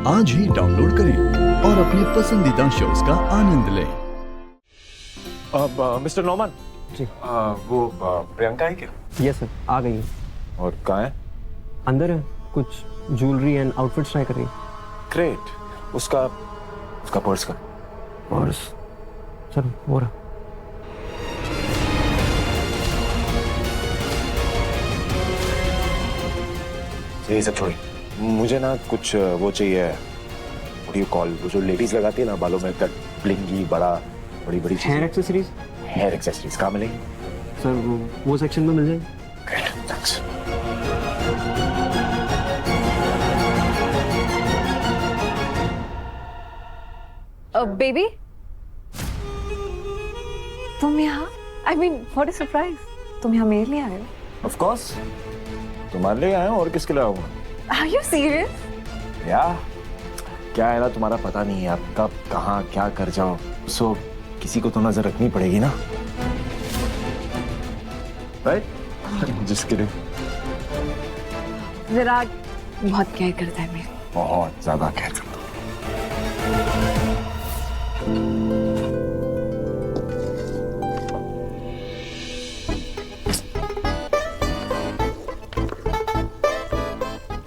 आज ही डाउनलोड करें और अपने पसंदीदा शोज का आनंद लें। मिस्टर नॉमन जी वो प्रियंका है क्या? यस सर, आ गई है। और कहाँ है? अंदर है, कुछ ज्वेलरी एंड आउटफिट्स ट्राई कर रही है। ग्रेट। उसका पर्स का पर्स सर वो रहा। ये सब छोड़िए, मुझे ना कुछ वो चाहिए, व्हाट डू यू कॉल, वो जो लेडीज लगाती है ना बालों में, कट ब्लिंगी बड़ा बड़ी बड़ी हेयर एक्सेसरीज। हेयर एक्सेसरीज कहाँ मिलेंगी? सर वो सेक्शन में मिल जाएगी। Great, thanks. बेबी तुम यहाँ, I mean what a surprise, तुम यहाँ मेरे लिए आए हो? ऑफ कोर्स, तुम्हारे लिए आया हूँ और किसके लिए आऊँगा? Are you serious? या क्या है ना, तुम्हारा पता नहीं है आप कब कहाँ क्या कर जाओ, सो किसी को तो नजर रखनी पड़ेगी ना, राइट? जिसके लिए विराट बहुत केयर करता है मेरी। बहुत ज्यादा केयर करता हूँ।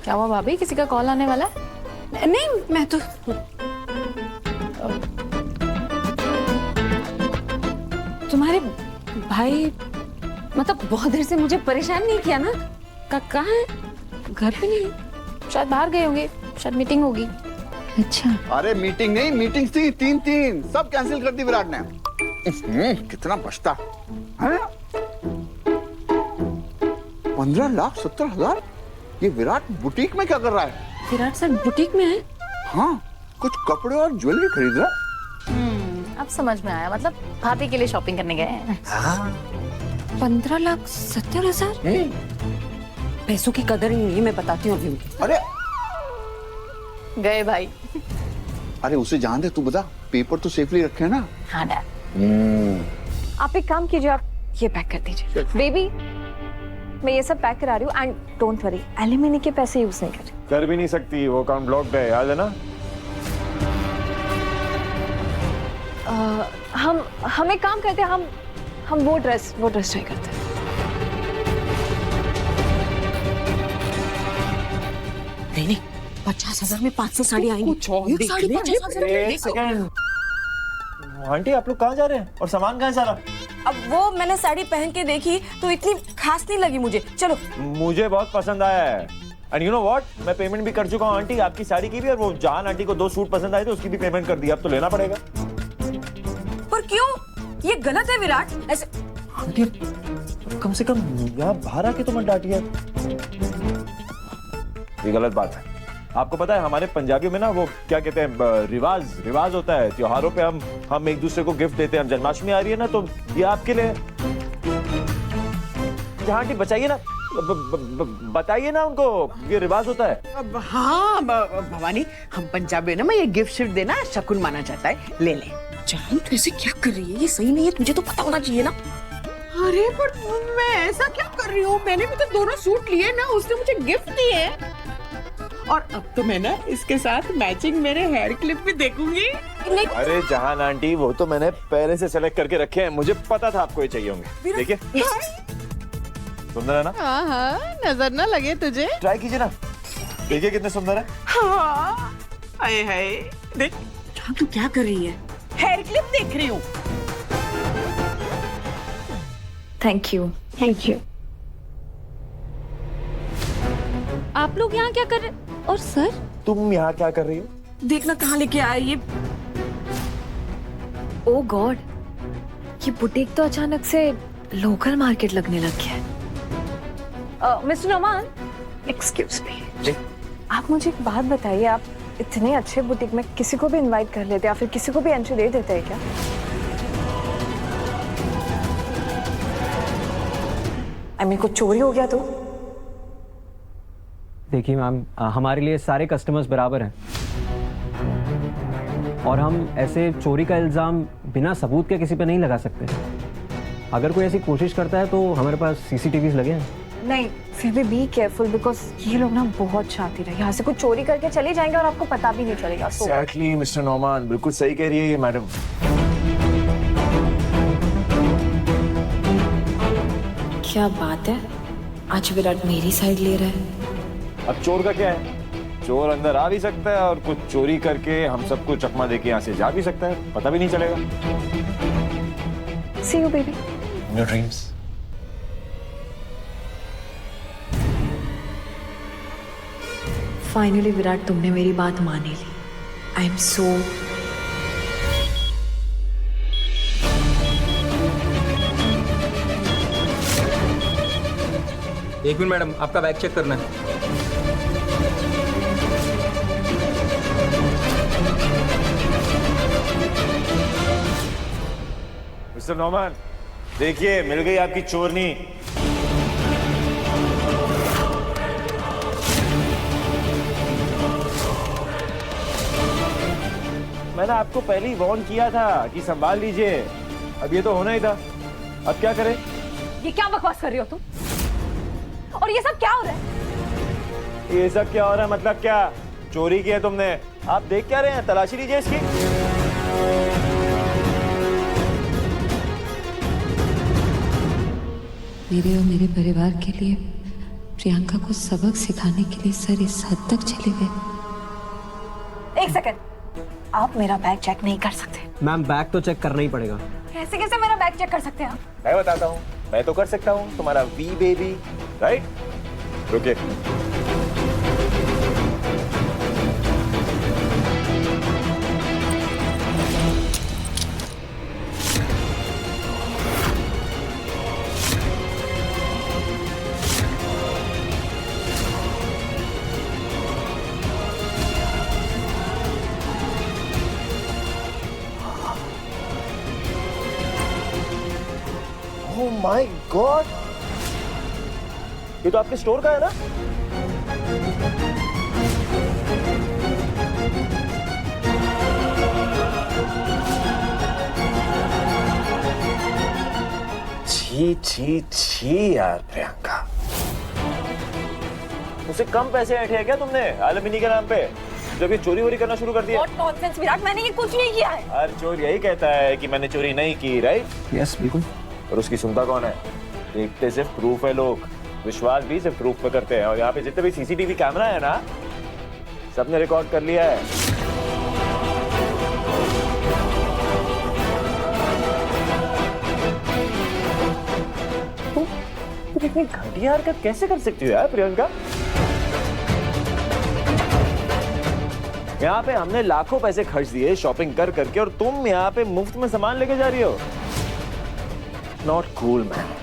क्या हुआ भाभी, किसी का कॉल आने वाला है? नहीं, मैं तो तुम्हारे भाई मतलब बहुत देर से मुझे परेशान नहीं किया ना? कहाँ है? घर पे नहीं है, शायद बाहर गए होंगे, शायद मीटिंग होगी। अच्छा, अरे मीटिंग नहीं, मीटिंग्स थी तीन सब कैंसिल कर दी विराट ने। कितना बचता है? 15,70,000। ये विराट बुटीक में क्या कर रहा है? विराट सर बुटीक में है? हाँ, कुछ कपड़े और ज्वेलरी खरीद रहा है। अब समझ में आया, मतलब भाभी के लिए शॉपिंग करने गए हैं। 15,70,000? पैसों की कदर ही नहीं है, मैं बताती हूँ अभी। अरे गए भाई। अरे उसे जान दे, तू बता, पेपर तो सेफली रखे हैं ना? हाँ डैड। आप एक काम कीजिए, आप ये पैक कर दीजिए। बेबी मैं ये सब पैक करा रही हूँ, एंड डोंट वरी, एलिमनी के पैसे यूज नहीं कर भी नहीं सकती, वो अकाउंट ब्लॉक्ड है, याद है ना? हम एक काम करते हैं, हम वो ड्रेस ट्राई करते हैं। नहीं, 50,000 में 500 साड़ी आएंगी। एक साड़ी 50,000। आंटी आप लोग कहाँ जा रहे हैं और सामान कहाँ है सारा? अब वो मैंने साड़ी पहन के देखी तो इतनी खास नहीं लगी मुझे। चलो, मुझे बहुत पसंद आया है, एंड यू नो व्हाट, मैं पेमेंट भी कर चुका हूँ आंटी, आपकी साड़ी की भी, और वो जान आंटी को 2 सूट पसंद आए थे, उसकी भी पेमेंट कर दी, अब तो लेना पड़ेगा। पर क्यों? ये गलत है विराट, ऐसे। आंटी कम से कम यहाँ बाहर आके तो मत डांटिए, ये गलत बात है। आपको पता है हमारे पंजाबियों में ना वो क्या कहते हैं, रिवाज होता है, त्योहारों पे हम एक दूसरे को गिफ्ट देते हैं। जन्माष्टमी आ रही है ना, तो ये आपके लिए। आंटी बचाइए ना, बताइए ना उनको, ये रिवाज होता है। हाँ भवानी, हम पंजाबी ना, मैं ये गिफ्ट शिफ्ट देना शकुन माना जाता है, ले ले। जान तू ऐसे क्या कर रही है? ये सही नहीं है, तुझे तो पता होना चाहिए ना। अरे पर मैं ऐसा क्या कर रही हूँ, मैंने भी तो दोनों सूट लिए ना, उसने मुझे गिफ्ट दिए, और अब तो मैं ना इसके साथ मैचिंग मेरे हेयर क्लिप भी देखूंगी। अरे जहान आंटी, वो तो मैंने पहले से सेलेक्ट करके रखे हैं, मुझे पता था आपको ये चाहिए होंगे। देखिए सुंदर है ना? हाँ, नजर ना लगे तुझे। ट्राई कीजिए ना, देखिए कितने सुंदर है। हाँ, हाय हाय, देख। जान तू क्या कर रही है? हेयर क्लिप देख रही हूँ। Thank you. आप लोग यहाँ क्या कर रहे? और सर तुम यहाँ क्या कर रही हो? देखना कहाँ लेके आया ये। ओ गॉड, ये बुटीक तो अचानक से लोकल मार्केट लगने लग गया है। मिस्टर नोमान, एक्सक्यूज मी, आप मुझे एक बात बताइए, आप इतने अच्छे बुटीक में किसी को भी इनवाइट कर लेते या फिर किसी को भी एंट्री दे देते हैं क्या? आई मीन कुछ चोरी हो गया तो? देखिए मैम, हमारे लिए सारे कस्टमर्स बराबर हैं और हम ऐसे चोरी का इल्ज़ाम बिना सबूत के किसी पे नहीं लगा सकते। अगर कोई ऐसी कोशिश करता है तो हमारे पास CCTVs लगे हैं। नहीं फिर भी बी केयरफुल बिकॉज ये लोग ना बहुत शातिर है, यहाँ से कुछ चोरी करके चले जाएंगे और आपको पता भी नहीं चलेगा। So, Exactly, मिस्टर नोमान, बिल्कुल सही कह रही है ये मैडम। क्या बात है, आज विराट मेरी साइड ले रहा है। अब चोर का क्या है, चोर अंदर आ भी सकता है और कुछ चोरी करके हम सबको चकमा देके यहाँ से जा भी सकता है, पता भी नहीं चलेगा। See you, baby. Your dreams. Finally Virat तुमने मेरी बात मान ही ली। आई एम सो एक मिनट मैडम, आपका बैग चेक करना है। मिस्टर नोमान, देखिए मिल गई आपकी चोरनी। मैंने आपको पहले ही वार्न किया था कि संभाल लीजिए, अब ये तो होना ही था, अब क्या करें? ये क्या बकवास कर रही हो तुम? और ये सब क्या हो रहा है? ये सब क्या हो रहा है मतलब क्या? चोरी की है तुमने, आप देख क्या रहे हैं? तलाशी लीजिए इसकी। मेरे और मेरे परिवार के लिए प्रियंका को सबक सिखाने के लिए सर इस हद तक चले गए। एक सेकंड, आप मेरा बैग चेक नहीं कर सकते। मैम बैग तो चेक करना ही पड़ेगा। कैसे कैसे मेरा बैग चेक कर सकते हैं आप? मैं बताता हूँ, मैं तो कर सकता हूँ, तुम्हारा वी बेबी, राइट? रुकिए। Oh my God! ये तो आपके स्टोर का है ना? छी छी छी यार प्रियंका, मुझसे कम पैसे ऐंठे हैं क्या तुमने एलुमिनी के नाम पे, जब ये चोरी वोरी करना शुरू कर दिया? What nonsense, विराट, मैंने ये कुछ नहीं किया है। हर चोर यही कहता है कि मैंने चोरी नहीं की, राइट? यस बिल्कुल। और उसकी सुनता कौन है? देखते सिर्फ प्रूफ है लोग, विश्वास भी सिर्फ प्रूफ पे करते हैं। और यहाँ पे जितने भी सीसीटीवी कैमरा है ना, सबने रिकॉर्ड कर लिया है। तुम इतनी घटिया हरकत कैसे कर सकती हो यार प्रियंका? यहाँ पे हमने लाखों पैसे खर्च दिए शॉपिंग कर करके, और तुम यहाँ पे मुफ्त में सामान लेके जा रही हो। Not cool man.